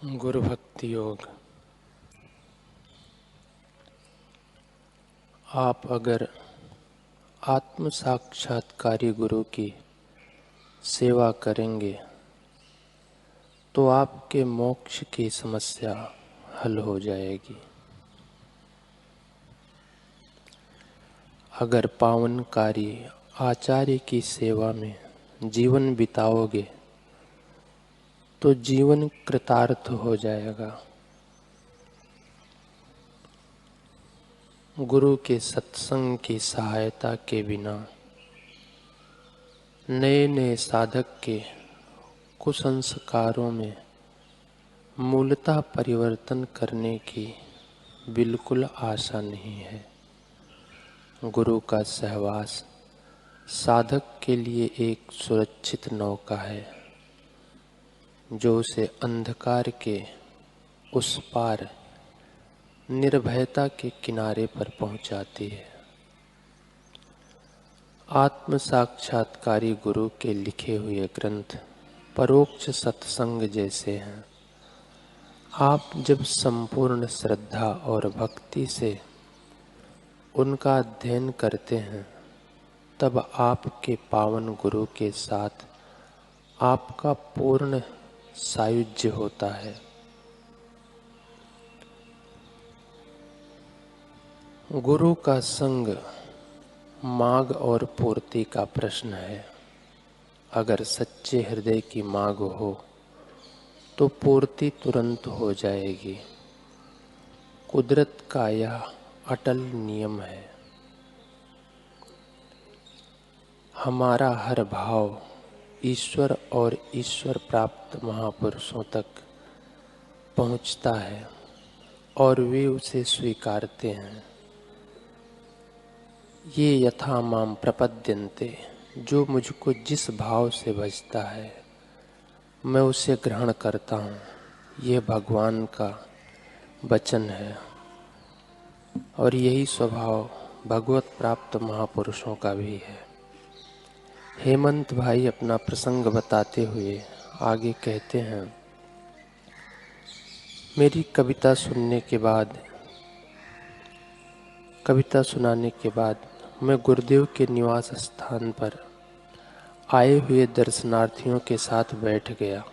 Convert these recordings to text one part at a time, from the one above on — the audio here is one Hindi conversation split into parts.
गुरु भक्ति योग। आप अगर आत्म साक्षात्कारी गुरु की सेवा करेंगे तो आपके मोक्ष की समस्या हल हो जाएगी। अगर पावनकारी आचार्य की सेवा में जीवन बिताओगे तो जीवन कृतार्थ हो जाएगा। गुरु के सत्संग की सहायता के बिना नए नए साधक के कुसंस्कारों में मूलतः परिवर्तन करने की बिल्कुल आशा नहीं है। गुरु का सहवास साधक के लिए एक सुरक्षित नौका है जो उसे अंधकार के उस पार निर्भयता के किनारे पर पहुंचाती है। आत्म साक्षात्कारी गुरु के लिखे हुए ग्रंथ परोक्ष सत्संग जैसे हैं। आप जब संपूर्ण श्रद्धा और भक्ति से उनका अध्ययन करते हैं तब आपके पावन गुरु के साथ आपका पूर्ण सायुज्य होता है। गुरु का संग मांग और पूर्ति का प्रश्न है। अगर सच्चे हृदय की मांग हो तो पूर्ति तुरंत हो जाएगी। कुदरत का यह अटल नियम है। हमारा हर भाव ईश्वर और ईश्वर प्राप्त महापुरुषों तक पहुंचता है और वे उसे स्वीकारते हैं। ये यथा माम प्रपद्यन्ते, जो मुझको जिस भाव से भजता है मैं उसे ग्रहण करता हूँ। ये भगवान का वचन है और यही स्वभाव भगवत प्राप्त महापुरुषों का भी है। हेमंत भाई अपना प्रसंग बताते हुए आगे कहते हैं, मेरी कविता सुनाने के बाद मैं गुरुदेव के निवास स्थान पर आए हुए दर्शनार्थियों के साथ बैठ गया।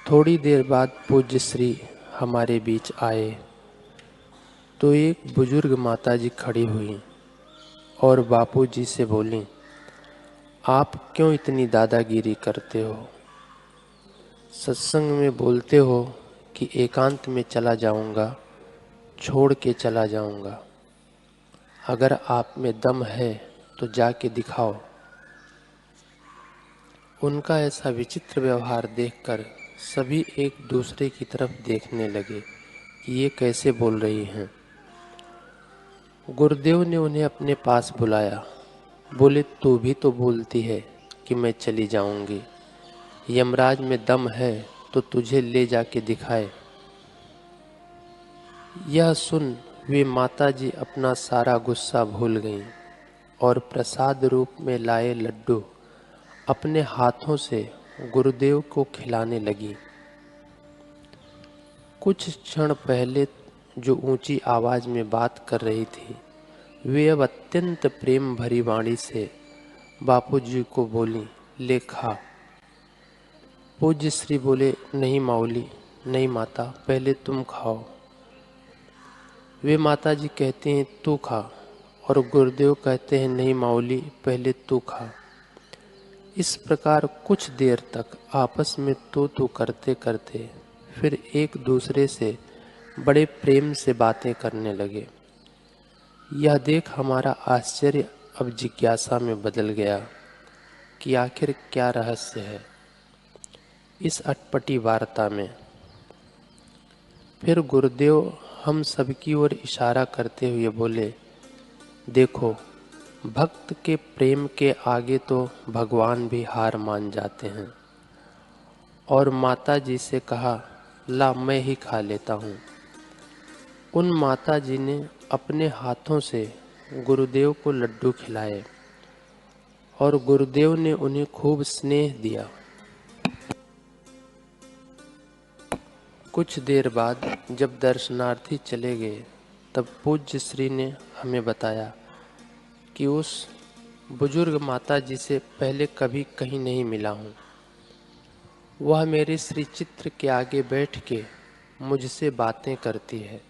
थोड़ी देर बाद पूज्य श्री हमारे बीच आए तो एक बुजुर्ग माताजी खड़ी हुई और बापूजी से बोली, आप क्यों इतनी दादागिरी करते हो? सत्संग में बोलते हो कि एकांत में चला जाऊंगा, छोड़ के चला जाऊंगा। अगर आप में दम है तो जाके दिखाओ। उनका ऐसा विचित्र व्यवहार देखकर सभी एक दूसरे की तरफ देखने लगे कि ये कैसे बोल रही हैं। गुरुदेव ने उन्हें अपने पास बुलाया। बोले, तू भी तो बोलती है कि मैं चली जाऊंगी। यमराज में दम है तो तुझे ले जाके दिखाए। यह सुन वे माताजी अपना सारा गुस्सा भूल गईं और प्रसाद रूप में लाए लड्डू अपने हाथों से गुरुदेव को खिलाने लगी। कुछ क्षण पहले जो ऊंची आवाज में बात कर रही थी वे अब अत्यंत प्रेम भरी वाणी से बापूजी को बोली, ले खा। पूज्य श्री बोले, नहीं माऊली, नहीं माता, पहले तुम खाओ। वे माताजी कहती हैं, तू खा, और गुरुदेव कहते हैं, नहीं माऊली, पहले तू खा। इस प्रकार कुछ देर तक आपस में तू करते करते फिर एक दूसरे से बड़े प्रेम से बातें करने लगे। यह देख हमारा आश्चर्य अब जिज्ञासा में बदल गया कि आखिर क्या रहस्य है इस अटपटी वार्ता में। फिर गुरुदेव हम सबकी ओर इशारा करते हुए बोले, देखो, भक्त के प्रेम के आगे तो भगवान भी हार मान जाते हैं। और माता जी से कहा, ला मैं ही खा लेता हूँ। उन माता जी ने अपने हाथों से गुरुदेव को लड्डू खिलाए और गुरुदेव ने उन्हें खूब स्नेह दिया। कुछ देर बाद जब दर्शनार्थी चले गए तब पूज्य श्री ने हमें बताया कि उस बुजुर्ग माता जी से पहले कभी कहीं नहीं मिला हूँ। वह मेरे श्री चित्र के आगे बैठ के मुझसे बातें करती है,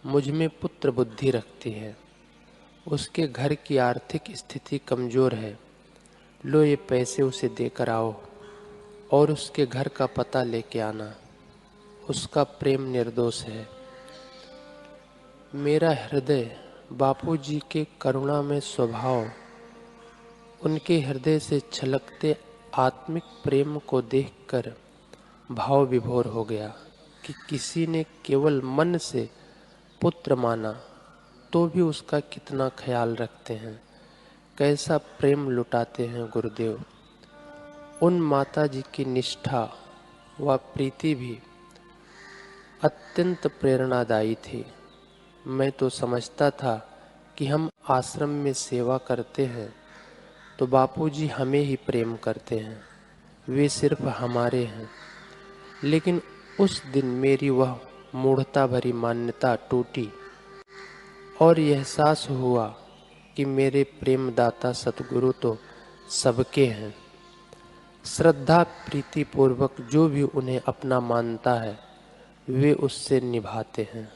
मुझ में पुत्र बुद्धि रखती है। उसके घर की आर्थिक स्थिति कमज़ोर है, लो ये पैसे उसे देकर आओ और उसके घर का पता लेके आना। उसका प्रेम निर्दोष है। मेरा हृदय बापूजी के करुणामय स्वभाव, उनके हृदय से छलकते आत्मिक प्रेम को देखकर भाव विभोर हो गया कि किसी ने केवल मन से पुत्र माना तो भी उसका कितना ख्याल रखते हैं, कैसा प्रेम लुटाते हैं गुरुदेव। उन माता जी की निष्ठा व प्रीति भी अत्यंत प्रेरणादायी थी। मैं तो समझता था कि हम आश्रम में सेवा करते हैं तो बापूजी हमें ही प्रेम करते हैं, वे सिर्फ हमारे हैं। लेकिन उस दिन मेरी वह मूढ़ता भरी मान्यता टूटी और यह एहसास हुआ कि मेरे प्रेमदाता सतगुरु तो सबके हैं। श्रद्धा प्रीति पूर्वक जो भी उन्हें अपना मानता है वे उससे निभाते हैं।